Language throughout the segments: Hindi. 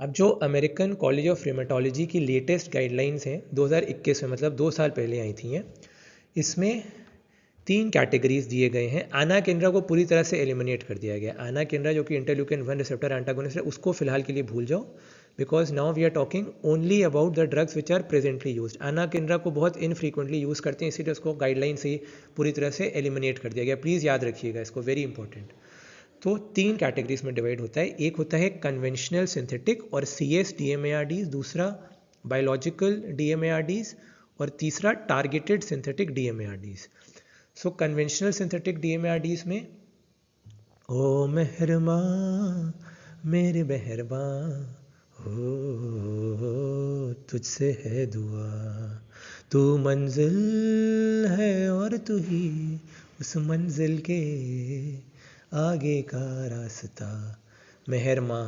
अब जो अमेरिकन कॉलेज ऑफ रेमेटोलॉजी की लेटेस्ट गाइडलाइंस हैं 2021 में, मतलब 2 साल पहले आई थी हैं, इसमें 3 कैटेगरीज दिए गए हैं। आना केंद्रा को पूरी तरह से एलिमिनेट कर दिया गया। आना केंद्रा जो कि इंटरल्यूकिन 1 रिसेप्टर एंटागोनिस्ट है, उसको फिलहाल के लिए भूल जाओ, because now we are talking only about the drugs which are presently use. आना केंद्रा को बहुत इनफ्रीक्वेंटली यूज़ करते हैं, इसीलिए उसको गाइडलाइन से ही पूरी तरह से एलिमिनेट कर दिया गया। प्लीज़ याद रखिएगा इसको, वेरी इंपॉर्टेंट। तो 3 कैटेगरीज में डिवाइड होता है। एक होता है कन्वेंशनल सिंथेटिक और CS DMARDs, दूसरा बायोलॉजिकल DMARDs और तीसरा टारगेटेड सिंथेटिक DMARDs। सो कन्वेंशनल सिंथेटिक DMARDs में ओ मेहरमा मेरे मेहरबा हो तुझसे है दुआ, तू मंजिल है और तू ही उस मंजिल के आगे का रास्ता। मेहरमा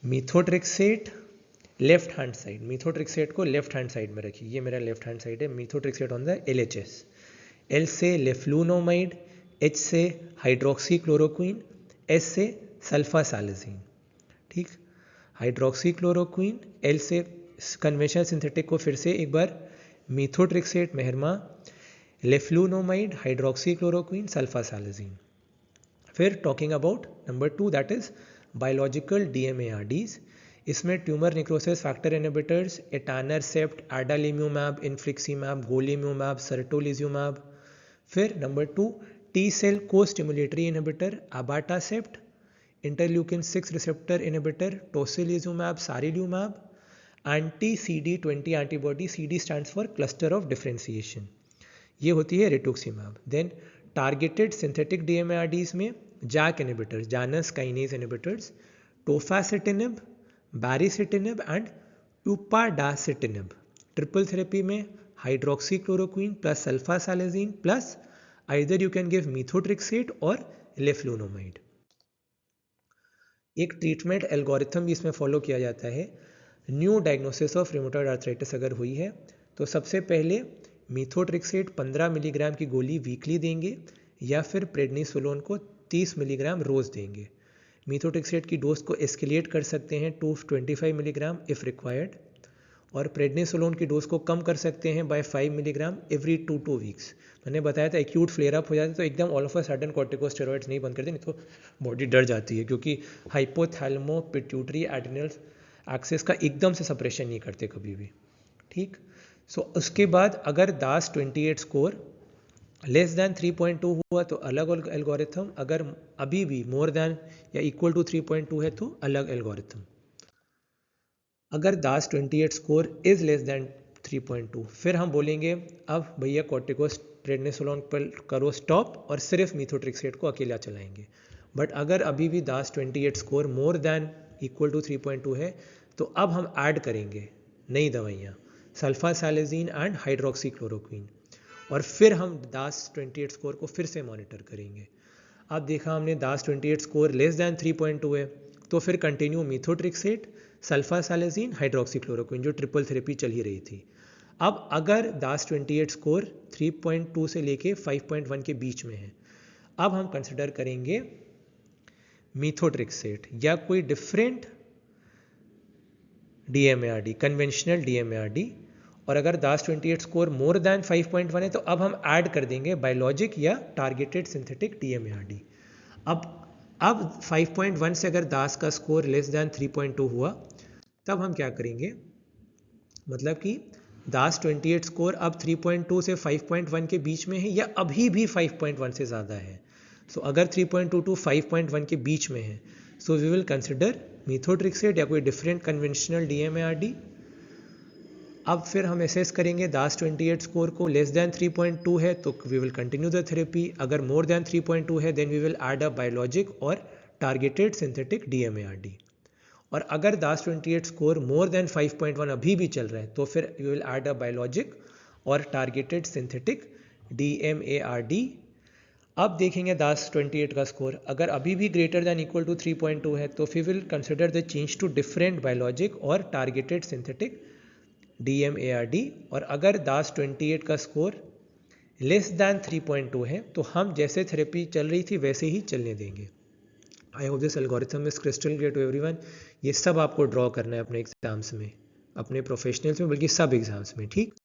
मीथोट्रिक्सेट लेफ्ट हैंड साइड, मीथोट्रिक्सेट को लेफ्ट हैंड साइड में रखिए, ये मेरा लेफ्ट हैंड साइड है। Methotrexate on the LHS। L से लेफ्लूनोमाइड, H से हाइड्रोक्सी क्लोरोक्वीन, S से सल्फासालिजीन। ठीक, हाइड्रोक्सी क्लोरोक्वीन, L से कन्वेंशनल सिंथेटिक को फिर से एक बार मीथोट्रिक्सेट मेहरमा, लेफ्लूनोमाइड, हाइड्रोक्सी क्लोरोक्वीन, सल्फासालिजीन। फिर talking about number 2 that is biological DMARDs। इसमें tumour necrosis factor inhibitors, etanercept, adalimumab, infliximab, golimumab, certolizumab. फिर नंबर 2 टी सेल को stimulatory inhibitor, abatacept, interleukin 6 receptor inhibitor, tocilizumab, सारिल्यूमैब, anti CD20 antibody, CD stands for cluster of differentiation, ये होती है rituximab. Then targeted synthetic DMARDs में JAK inhibitors, Janus kinase inhibitors, tofacitinib, baricitinib and upadacitinib. Triple therapy में hydroxy chloroquine plus sulfasalazine plus either you can give methotrexate और लेफ्लूनोमाइड। एक ट्रीटमेंट एल्गोरिथम भी इसमें फॉलो किया जाता है। New diagnosis of rheumatoid arthritis अगर हुई है तो सबसे पहले मीथोट्रिक्सेट 15 मिलीग्राम की गोली वीकली देंगे या फिर प्रेडनिसोलोन को 30 मिलीग्राम रोज़ देंगे। मीथोट्रिक्सेट की डोज को एस्केलेट कर सकते हैं टू 25 मिलीग्राम इफ़ रिक्वायर्ड, और प्रेडनिसोलोन की डोज को कम कर सकते हैं बाय 5 मिलीग्राम एवरी 2 वीक्स। मैंने बताया था एक्यूट फ्लेयर अप हो जाता है तो एकदम all of a sudden corticosteroids नहीं बंद करते, नहीं तो बॉडी डर जाती है, क्योंकि हाइपोथैलेमो पिट्यूटरी एड्रिनल एक्सेस का एकदम से सप्रेशन नहीं करते कभी भी। ठीक, सो उसके बाद अगर दास 28 स्कोर लेस दैन 3.2 हुआ तो अलग एल्गोरिथम, अगर अभी भी मोर दैन या इक्वल टू 3.2 है तो अलग एल्गोरिथम। अगर दास 28 स्कोर इज लेस दैन 3.2 फिर हम बोलेंगे अब भैया कॉर्टिकोस प्रेडनिसोलोन पर करो स्टॉप और सिर्फ मीथोट्रिक्सेट को अकेला चलाएंगे। बट अगर अभी भी DAS 28 score more than equal to 3.2 है तो अब हम ऐड करेंगे नई दवाइयाँ, सल्फासालिजीन एंड हाइड्रोक्सी क्लोरोक्वीन, और फिर हम दास 28 स्कोर को फिर से मॉनिटर करेंगे। अब देखा हमने दास 28 स्कोर लेस दैन 3.2 है तो फिर कंटिन्यू मीथोट्रिक्सेट, सल्फासालिजीन, हाइड्रोक्सी क्लोरोक्वीन जो ट्रिपल थेरेपी चल ही रही थी। अब अगर दास 28 स्कोर 3.2 से लेके 5.1 के बीच में है, अब हम कंसिडर करेंगे मीथोट्रिक्सेट या कोई डिफरेंट DMARD, कन्वेंशनल DMARD। और अगर दास 28 स्कोर मोर दैन 5.1 है तो अब हम ऐड कर देंगे बायोलॉजिक या टारगेटेड सिंथेटिक DMARD। अब 5.1 से अगर दास का स्कोर लेस दैन 3.2 हुआ तब हम क्या करेंगे, मतलब कि दास 28 स्कोर अब 3.2 से 5.1 के बीच में है या अभी भी 5.1 से ज़्यादा है। सो अगर 3.2 टू 5.1 के बीच में है सो वी विल कंसिडर मीथोट्रिक्सेट या कोई डिफरेंट कन्वेंशनल DMARD। अब फिर हम असेस करेंगे दास 28 स्कोर को, लेस दैन 3.2 है तो we will continue the therapy, अगर मोर दैन 3.2 है then we will add a biologic और टारगेटेड सिंथेटिक DMARD। और अगर दास 28 स्कोर मोर देन 5.1 अभी भी चल रहा है तो फिर we will add a biologic और टारगेटेड सिंथेटिक DMARD। अब देखेंगे दास 28 का स्कोर अगर अभी भी ग्रेटर दैन इक्वल टू 3.2 है तो फिर will consider the change to different biologic और टारगेटेड सिंथेटिक DMARD। और अगर दास 28 का स्कोर लेस दैन 3.2 है तो हम जैसे थेरेपी चल रही थी वैसे ही चलने देंगे। I hope this algorithm is crystal clear to everyone. ये सब आपको ड्रॉ करना है अपने एग्जाम्स में, अपने प्रोफेशनल्स में, बल्कि सब एग्जाम्स में, ठीक।